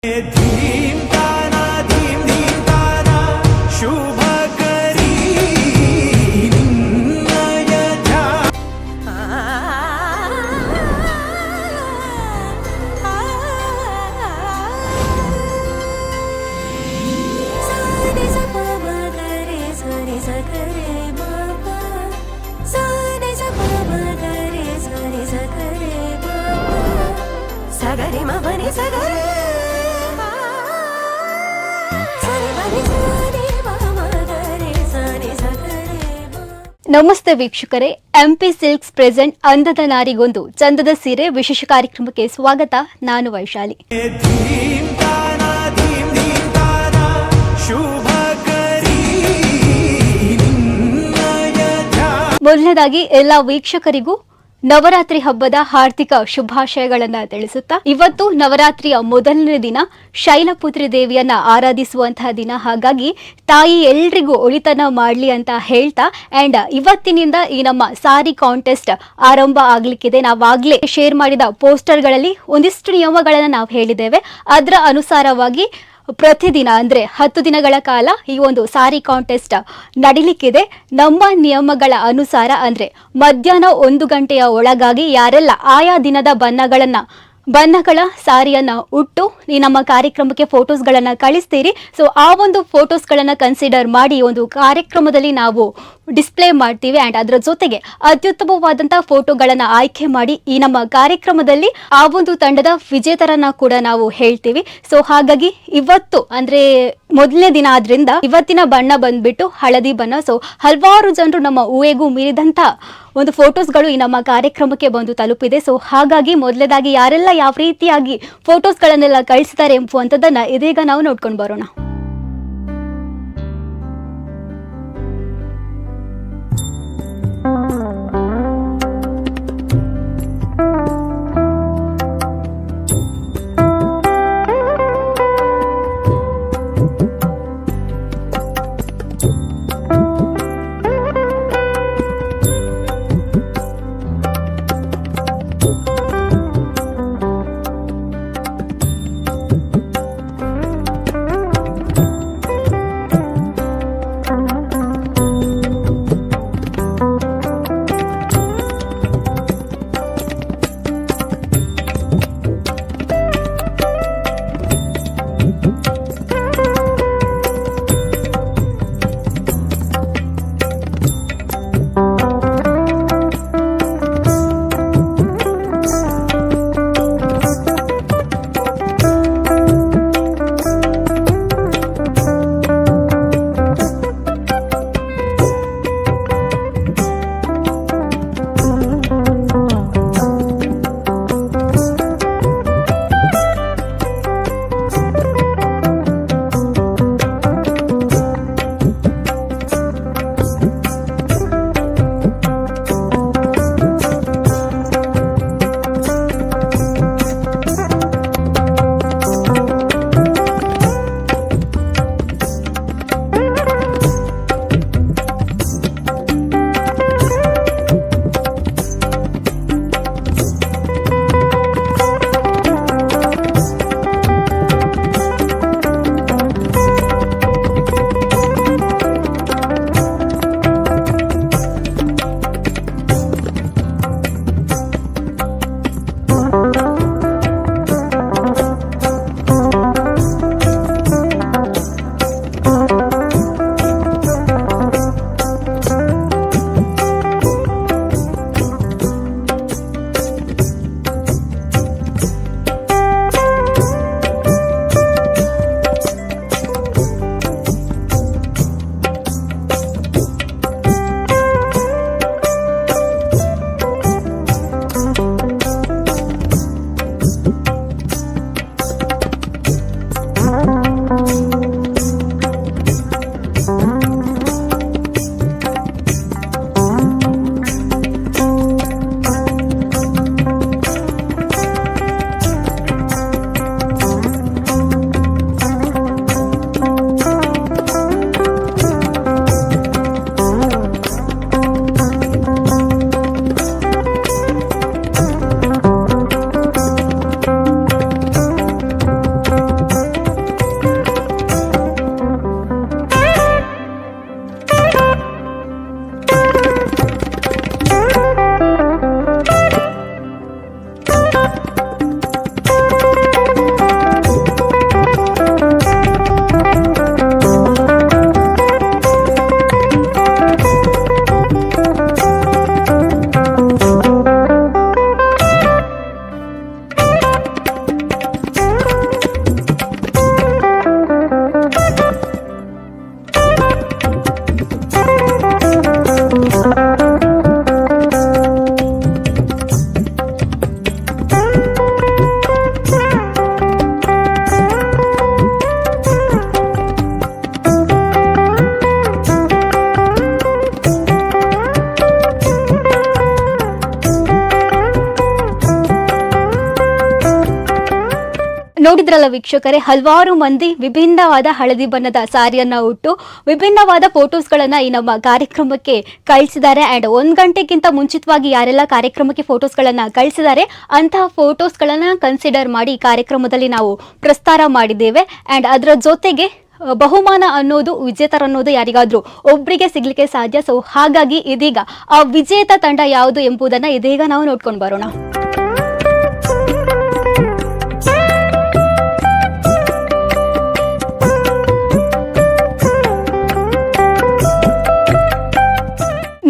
धीम ताना धीम धीम ताना शुभ करी निन्नय ध्यान सारे सपा मगरे सरे सकरे बाबा सारे सपा मगरे सरे सकरे बाबा सगरे मबने सगरे ನಮಸ್ತೆ ವೀಕ್ಷಕರೇ, ಎಂಪಿ ಸಿಲ್ಕ್ಸ್ ಪ್ರೆಸೆಂಟ್ ಅಂದದ ನಾರಿಗೊಂದು ಚಂದದ ಸೀರೆ ವಿಶೇಷ ಕಾರ್ಯಕ್ರಮಕ್ಕೆ ಸ್ವಾಗತ. ನಾನು ವೈಶಾಲಿ. धीम ताना धीम धीम ताना शुभ करी निन्नय ध्यान ಮೊದಲನೇದಾಗಿ ಎಲ್ಲ ವೀಕ್ಷಕರಿಗೂ ನವರಾತ್ರಿ ಹಬ್ಬದ ಹಾರ್ದಿಕ ಶುಭಾಶಯಗಳನ್ನ ತಿಳಿಸುತ್ತಾ, ಇವತ್ತು ನವರಾತ್ರಿಯ ಮೊದಲನೇ ದಿನ, ಶೈಲಪುತ್ರಿ ದೇವಿಯನ್ನ ಆರಾಧಿಸುವಂತಹ ದಿನ. ಹಾಗಾಗಿ ತಾಯಿ ಎಲ್ರಿಗೂ ಒಳಿತನ ಮಾಡ್ಲಿ ಅಂತ ಹೇಳ್ತಾ, ಅಂಡ್ ಇವತ್ತಿನಿಂದ ಈ ನಮ್ಮ ಸಾರಿ ಕಾಂಟೆಸ್ಟ್ ಆರಂಭ ಆಗ್ಲಿಕ್ಕಿದೆ. ನಾವಾಗ್ಲೇ ಶೇರ್ ಮಾಡಿದ ಪೋಸ್ಟರ್ಗಳಲ್ಲಿ ಒಂದಿಷ್ಟು ನಿಯಮಗಳನ್ನ ನಾವು ಹೇಳಿದ್ದೇವೆ. ಅದರ ಅನುಸಾರವಾಗಿ ಪ್ರತಿದಿನ ಅಂದ್ರೆ 10 ದಿನಗಳ ಕಾಲ ಈ ಒಂದು ಸಾರಿ ಕಾಂಟೆಸ್ಟ್ ನಡಿಲಿಕ್ಕಿದೆ. ನಮ್ಮ ನಿಯಮಗಳ ಅನುಸಾರ ಅಂದ್ರೆ ಮಧ್ಯಾಹ್ನ 1 ಗಂಟೆಯ ಒಳಗಾಗಿ ಯಾರೆಲ್ಲ ಆಯಾ ದಿನದ ಬಣ್ಣಗಳ ಸಾರಿಯನ್ನ ಉಟ್ಟು ಈ ನಮ್ಮ ಕಾರ್ಯಕ್ರಮಕ್ಕೆ ಫೋಟೋಸ್ಗಳನ್ನ ಕಳಿಸ್ತೀರಿ. ಸೊ ಆ ಒಂದು ಫೋಟೋಸ್ಗಳನ್ನ ಕನ್ಸಿಡರ್ ಮಾಡಿ ಈ ಒಂದು ಕಾರ್ಯಕ್ರಮದಲ್ಲಿ ನಾವು ಡಿಸ್ಪ್ಲೇ ಮಾಡ್ತೀವಿ. ಅಂಡ್ ಅದರ ಜೊತೆಗೆ ಅತ್ಯುತ್ತಮವಾದಂತಹ ಫೋಟೋಗಳನ್ನ ಆಯ್ಕೆ ಮಾಡಿ ಈ ನಮ್ಮ ಕಾರ್ಯಕ್ರಮದಲ್ಲಿ ಆ ಒಂದು ತಂಡದ ವಿಜೇತರನ್ನ ಕೂಡ ನಾವು ಹೇಳ್ತೀವಿ. ಸೊ ಹಾಗಾಗಿ ಇವತ್ತು ಅಂದ್ರೆ ಮೊದಲನೇ ದಿನ ಆದ್ರಿಂದ ಇವತ್ತಿನ ಬಣ್ಣ ಬಂದ್ಬಿಟ್ಟು ಹಳದಿ ಬಣ್ಣ. ಸೊ ಹಲವಾರು ಜನರು ನಮ್ಮ ಊಹೆಗೂ ಮೀರಿದಂತ ಒಂದು ಫೋಟೋಸ್ಗಳು ಈ ನಮ್ಮ ಕಾರ್ಯಕ್ರಮಕ್ಕೆ ಬಂದು ತಲುಪಿದೆ. ಸೊ ಹಾಗಾಗಿ ಮೊದಲನೇದಾಗಿ ಯಾರೆಲ್ಲ ಯಾವ ರೀತಿಯಾಗಿ ಫೋಟೋಸ್ಗಳನ್ನೆಲ್ಲ ಕಳಿಸ್ತಾರೆ ಎಂಬುವಂಥದ್ದನ್ನ ಇದೀಗ ನಾವು ನೋಡ್ಕೊಂಡು ಬರೋಣ. ನೋಡಿದ್ರಲ್ಲ ವೀಕ್ಷಕರೇ, ಹಲವಾರು ಮಂದಿ ವಿಭಿನ್ನವಾದ ಹಳದಿ ಬಣ್ಣದ ಸಾರಿಯನ್ನ ಉಟ್ಟು ವಿಭಿನ್ನವಾದ ಫೋಟೋಸ್ಗಳನ್ನ ಈ ನಮ್ಮ ಕಾರ್ಯಕ್ರಮಕ್ಕೆ ಕಳಿಸಿದ್ದಾರೆ. ಅಂಡ್ 1 ಗಂಟೆಗಿಂತ ಮುಂಚಿತವಾಗಿ ಯಾರೆಲ್ಲ ಕಾರ್ಯಕ್ರಮಕ್ಕೆ ಫೋಟೋಸ್ಗಳನ್ನ ಕಳಿಸಿದ್ದಾರೆ ಅಂತಹ ಫೋಟೋಸ್ಗಳನ್ನ ಕನ್ಸಿಡರ್ ಮಾಡಿ ಈ ಕಾರ್ಯಕ್ರಮದಲ್ಲಿ ನಾವು ಪ್ರಸ್ತಾರ ಮಾಡಿದ್ದೇವೆ. ಅಂಡ್ ಅದರ ಜೊತೆಗೆ ಬಹುಮಾನ ಅನ್ನೋದು ವಿಜೇತರನ್ನೋದು ಯಾರಿಗಾದ್ರೂ ಒಬ್ಬರಿಗೆ ಸಿಗ್ಲಿಕ್ಕೆ ಸಾಧ್ಯ. ಸೊ ಹಾಗಾಗಿ ಇದೀಗ ಆ ವಿಜೇತ ತಂಡ ಯಾವುದು ಎಂಬುದನ್ನ ಇದೀಗ ನಾವು ನೋಡ್ಕೊಂಡು ಬರೋಣ.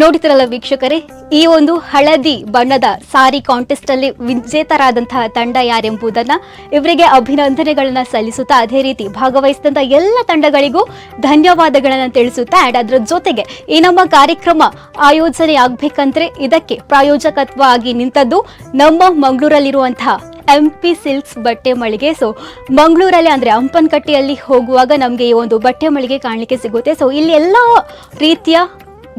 ನೋಡಿದ್ರಲ್ಲ ವೀಕ್ಷಕರೇ, ಈ ಒಂದು ಹಳದಿ ಬಣ್ಣದ ಸಾರಿ ಕಾಂಟೆಸ್ಟ್ ಅಲ್ಲಿ ವಿಜೇತರಾದಂತಹ ತಂಡ ಯಾರೆಂಬುದನ್ನ ಇವರಿಗೆ ಅಭಿನಂದನೆಗಳನ್ನ ಸಲ್ಲಿಸುತ್ತಾ, ಅದೇ ರೀತಿ ಭಾಗವಹಿಸಿದಂತ ಎಲ್ಲ ತಂಡಗಳಿಗೂ ಧನ್ಯವಾದಗಳನ್ನ ತಿಳಿಸುತ್ತಾ, ಅಂಡ್ ಅದರ ಜೊತೆಗೆ ಈ ನಮ್ಮ ಕಾರ್ಯಕ್ರಮ ಆಯೋಜನೆ ಆಗ್ಬೇಕಂದ್ರೆ ಇದಕ್ಕೆ ಪ್ರಾಯೋಜಕತ್ವ ಆಗಿ ನಿಂತದ್ದು ನಮ್ಮ ಮಂಗಳೂರಲ್ಲಿರುವಂತಹ MP ಸಿಲ್ಕ್ಸ್ ಬಟ್ಟೆ ಮಳಿಗೆ. ಸೊ ಮಂಗಳೂರಲ್ಲಿ ಅಂದ್ರೆ ಹಂಪನಕಟ್ಟೆಯಲ್ಲಿ ಹೋಗುವಾಗ ನಮಗೆ ಈ ಒಂದು ಬಟ್ಟೆ ಮಳಿಗೆ ಕಾಣಲಿಕ್ಕೆ ಸಿಗುತ್ತೆ. ಸೊ ಇಲ್ಲಿ ಎಲ್ಲ ರೀತಿಯ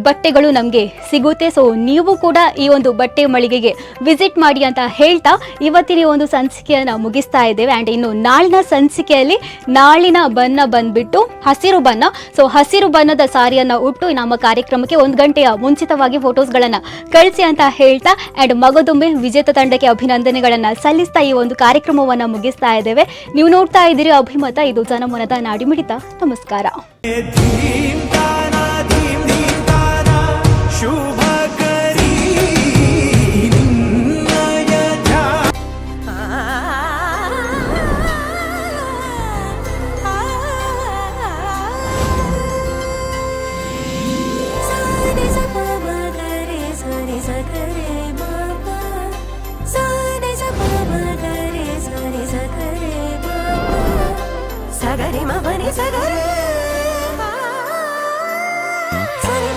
ಬಟ್ಟೆಗಳು ನಮಗೆ ಸಿಗುತ್ತೆ. ಸೊ ನೀವು ಕೂಡ ಈ ಒಂದು ಬಟ್ಟೆ ಮಳಿಗೆಗೆ ವಿಸಿಟ್ ಮಾಡಿ ಅಂತ ಹೇಳ್ತಾ ಇವತ್ತಿನ ಈ ಒಂದು ಸಂಚಿಕೆಯನ್ನು ಮುಗಿಸ್ತಾ ಇದ್ದೇವೆ. ಆ್ಯಂಡ್ ಇನ್ನು ನಾಳಿನ ಸಂಚಿಕೆಯಲ್ಲಿ ನಾಳಿನ ಬಣ್ಣ ಬಂದ್ಬಿಟ್ಟು ಹಸಿರು ಬಣ್ಣ. ಸೊ ಹಸಿರು ಬಣ್ಣದ ಸಾರಿಯನ್ನು ಉಟ್ಟು ನಮ್ಮ ಕಾರ್ಯಕ್ರಮಕ್ಕೆ 1 ಗಂಟೆಯ ಮುಂಚಿತವಾಗಿ ಫೋಟೋಸ್ಗಳನ್ನು ಕಳಿಸಿ ಅಂತ ಹೇಳ್ತಾ, ಆ್ಯಂಡ್ ಮಗದೊಮ್ಮೆ ವಿಜೇತ ತಂಡಕ್ಕೆ ಅಭಿನಂದನೆಗಳನ್ನು ಸಲ್ಲಿಸ್ತಾ ಈ ಒಂದು ಕಾರ್ಯಕ್ರಮವನ್ನು ಮುಗಿಸ್ತಾ ಇದ್ದೇವೆ. ನೀವು ನೋಡ್ತಾ ಇದ್ದೀರಿ ಅಭಿಮತ, ಇದು ಜನಮನದ ನಾಡಿಮಿಡಿತ. ನಮಸ್ಕಾರ. धीम ताना धीम धीम ताना शुभ करी निन्नय ध्यान सारे सपा मगरे सरे सकरे बाबा सारे सपा मगरे सरे सकरे बाबा सगरे मबने सगरे सरे